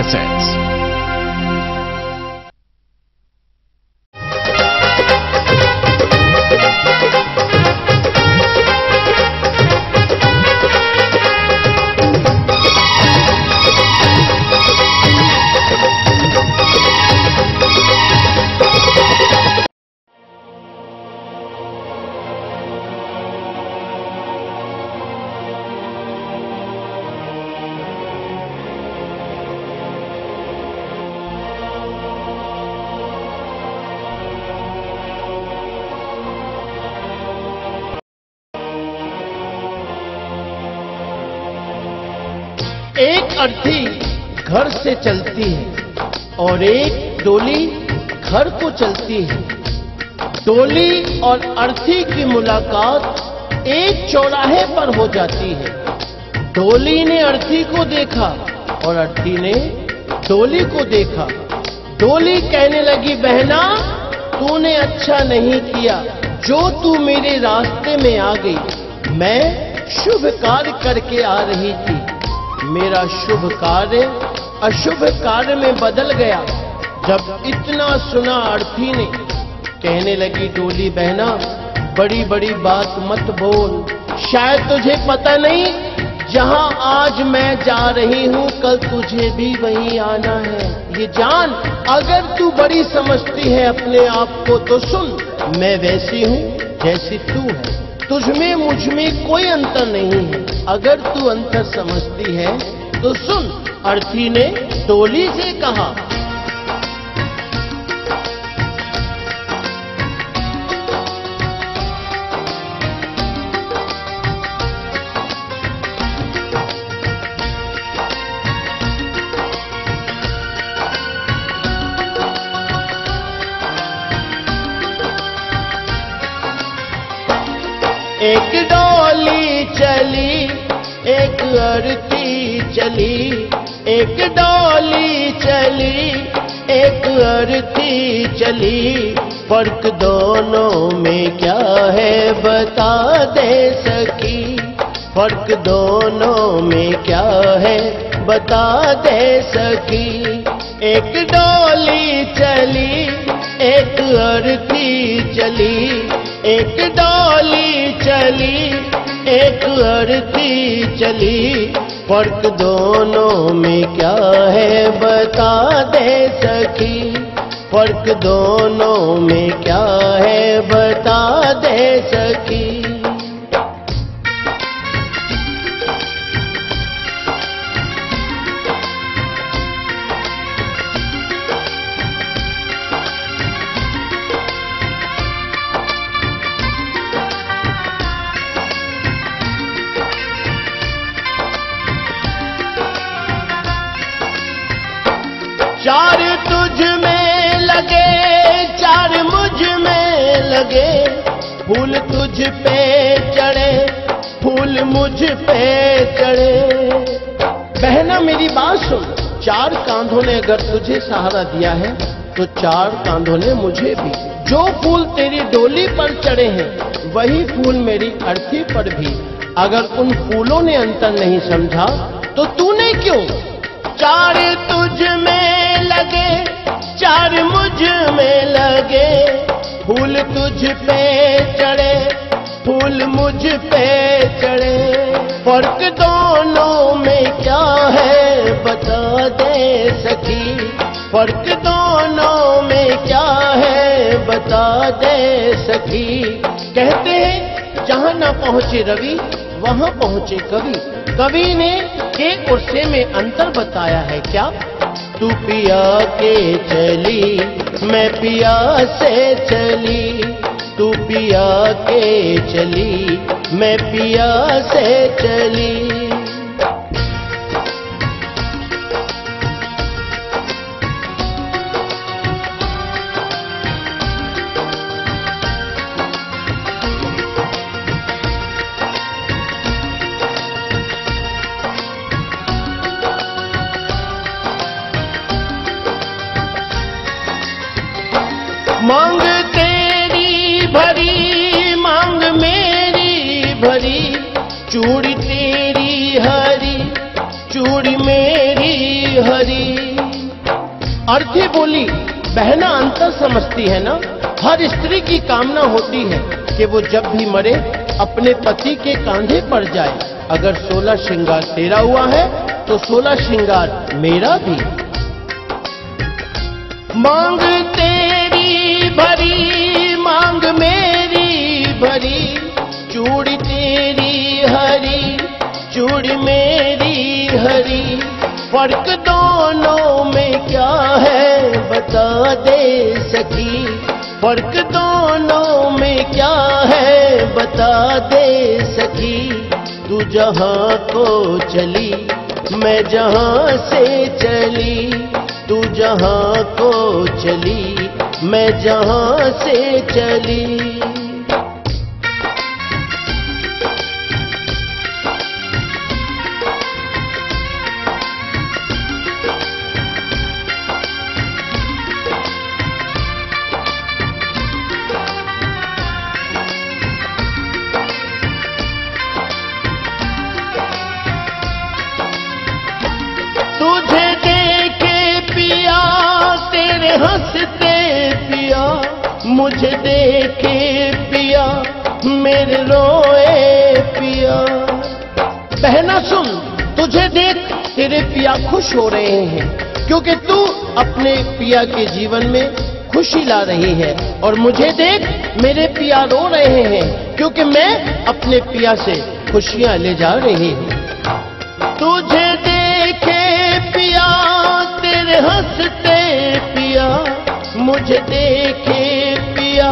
Cassettes. एक अर्थी घर से चलती है और एक डोली घर को चलती है। डोली और अर्थी की मुलाकात एक चौराहे पर हो जाती है। डोली ने अर्थी को देखा और अर्थी ने डोली को देखा। डोली कहने लगी, बहना तूने अच्छा नहीं किया जो तू मेरे रास्ते में आ गई। मैं शुभ कार्य करके आ रही थी, मेरा शुभ कार्य अशुभ कार्य में बदल गया। जब इतना सुना अर्थी ने कहने लगी, डोली बहना बड़ी बड़ी बात मत बोल, शायद तुझे पता नहीं जहां आज मैं जा रही हूं कल तुझे भी वहीं आना है। ये जान, अगर तू बड़ी समझती है अपने आप को तो सुन, मैं वैसी हूं जैसी तू है, तुझमें मुझमें कोई अंतर नहीं है। अगर तू अंतर समझती है तो सुन। अर्थी ने डोली से कहा, एक डोली चली एक अर्थी चली, एक डोली चली एक अर्थी चली। फर्क दोनों में क्या है बता दे सकी, फर्क दोनों में क्या है बता दे सकी। एक डोली चली एक अर्थी चली, एक डोली चली एक अर्थी चली। फर्क दोनों में क्या है बता दे सकी, फर्क दोनों में क्या है बता दे सकी। चार तुझ में लगे चार मुझ में लगे, फूल तुझ पे चढ़े फूल मुझ पे चढ़े। बहना मेरी बात सुन, चार कांधों ने अगर तुझे सहारा दिया है तो चार कांधों ने मुझे भी। जो फूल तेरी डोली पर चढ़े हैं वही फूल मेरी अर्थी पर भी। अगर उन फूलों ने अंतर नहीं समझा तो तूने क्यों। चार तुझ में लगे चार मुझ में लगे, फूल तुझ पे चढ़े फूल मुझ पे चढ़े। फर्क दोनों में क्या है बता दे सकी, फर्क दोनों में क्या है बता दे सकी। कहते हैं जहां न पहुंचे रवि वहां पहुंचे कवि। कवि ने के और से में अंतर बताया है क्या। तू पिया के चली मैं पिया से चली, तू पिया के चली मैं पिया से चली। मांग तेरी भरी मांग मेरी भरी, चूड़ी तेरी हरी चूड़ी मेरी हरी। अर्थी बोली, बहना अंतर समझती है ना। हर स्त्री की कामना होती है कि वो जब भी मरे अपने पति के कांधे पर जाए। अगर 16 श्रृंगार तेरा हुआ है तो 16 श्रृंगार मेरा भी। मांग तेरी भरी, मांग मेरी भरी, चूड़ी तेरी हरी, चूड़ी मेरी हरी, फर्क दोनों में क्या है बता दे सखी, फर्क दोनों में क्या है बता दे सखी। तू जहां को चली मैं जहां से चली, तू जहां को चली मैं जहां से चली। तुझे देखे पिया तेरे हंसते पिया, मुझे देखे पिया मेरे रोए पिया। बहना सुन, तुझे देख तेरे पिया खुश हो रहे हैं क्योंकि तू अपने पिया के जीवन में खुशी ला रही है, और मुझे देख मेरे पिया रो रहे हैं क्योंकि मैं अपने पिया से खुशियां ले जा रही हूं। तुझे देखे पिया तेरे हंसते पिया, मुझे देखे पिया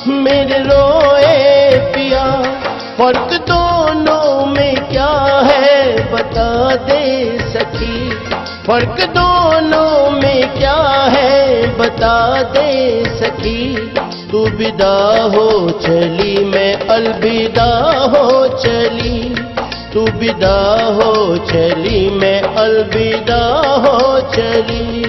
मेरे रोए पिया, फर्क दोनों में क्या है बता दे सखी, फर्क दोनों में क्या है बता दे सखी। तू विदा हो चली मैं अलविदा हो चली, तू विदा हो चली मैं अलविदा हो चली।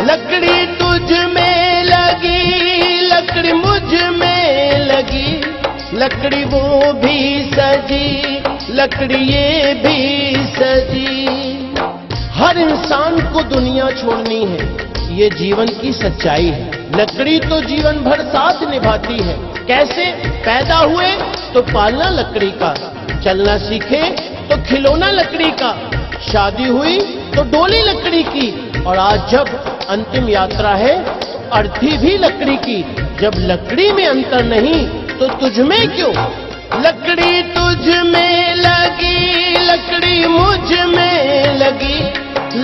लकड़ी तुझ में लगी, लकड़ी मुझ में लगी, लकड़ी वो भी सजी, लकड़ी ये भी सजी। हर इंसान को दुनिया छोड़नी है, ये जीवन की सच्चाई है। लकड़ी तो जीवन भर साथ निभाती है। कैसे? पैदा हुए तो पालना लकड़ी का, चलना सीखे तो खिलौना लकड़ी का, शादी हुई तो डोली लकड़ी की, और आज जब अंतिम यात्रा है अर्थी भी लकड़ी की। जब लकड़ी में अंतर नहीं तो तुझ में क्यों? लकड़ी तुझ में लगी, लकड़ी मुझ में लगी,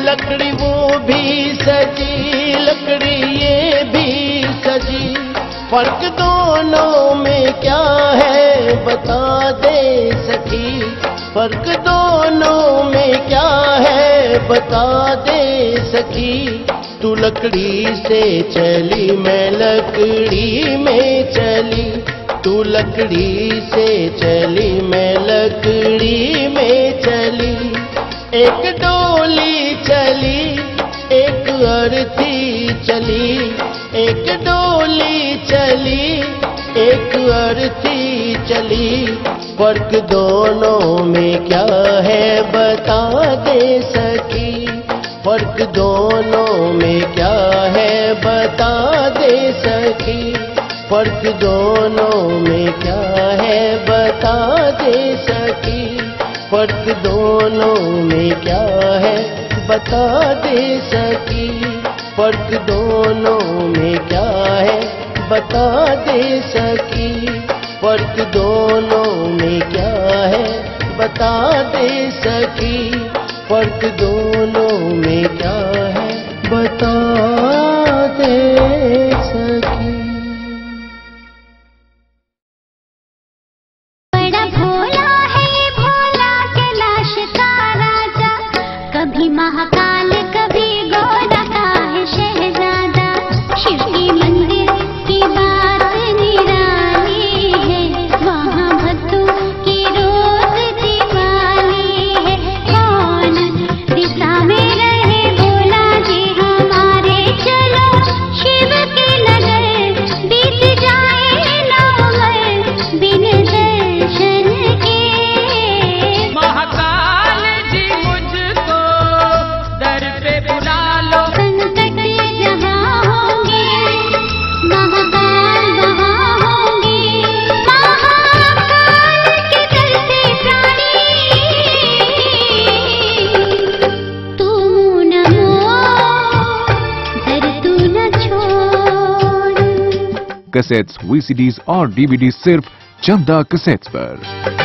लकड़ी वो भी सजी, लकड़ी ये भी सजी। फर्क दोनों में क्या है बता दे सखी, फर्क दोनों में क्या है बता दे सखी। तू लकड़ी से चली मैं लकड़ी में चली, तू लकड़ी से चली मैं लकड़ी में चली। एक डोली चली एक अर्थी चली, एक डोली चली एक अर्थी चली। फर्क दोनों में क्या है बता दे सखी, फर्क दोनों में क्या है बता दे सखी, फर्क दोनों में क्या है बता दे सखी, फर्क दोनों में क्या है बता दे सखी, फर्क दोनों में क्या है बता दे सखी, फर्क दोनों में क्या है बता दे सखी, फर्क दोनों में क्या है बता दे सखी। बड़ा भोला है ये भोला कैलाश का राजा, कभी महाकाल कभी गौरा का है शहजादा। शिव के मंदिर की बात निराली है, वहाँ भक्तों की रोज कैसेट्स, VCDs और DVDs सिर्फ चंदा कैसेट्स पर।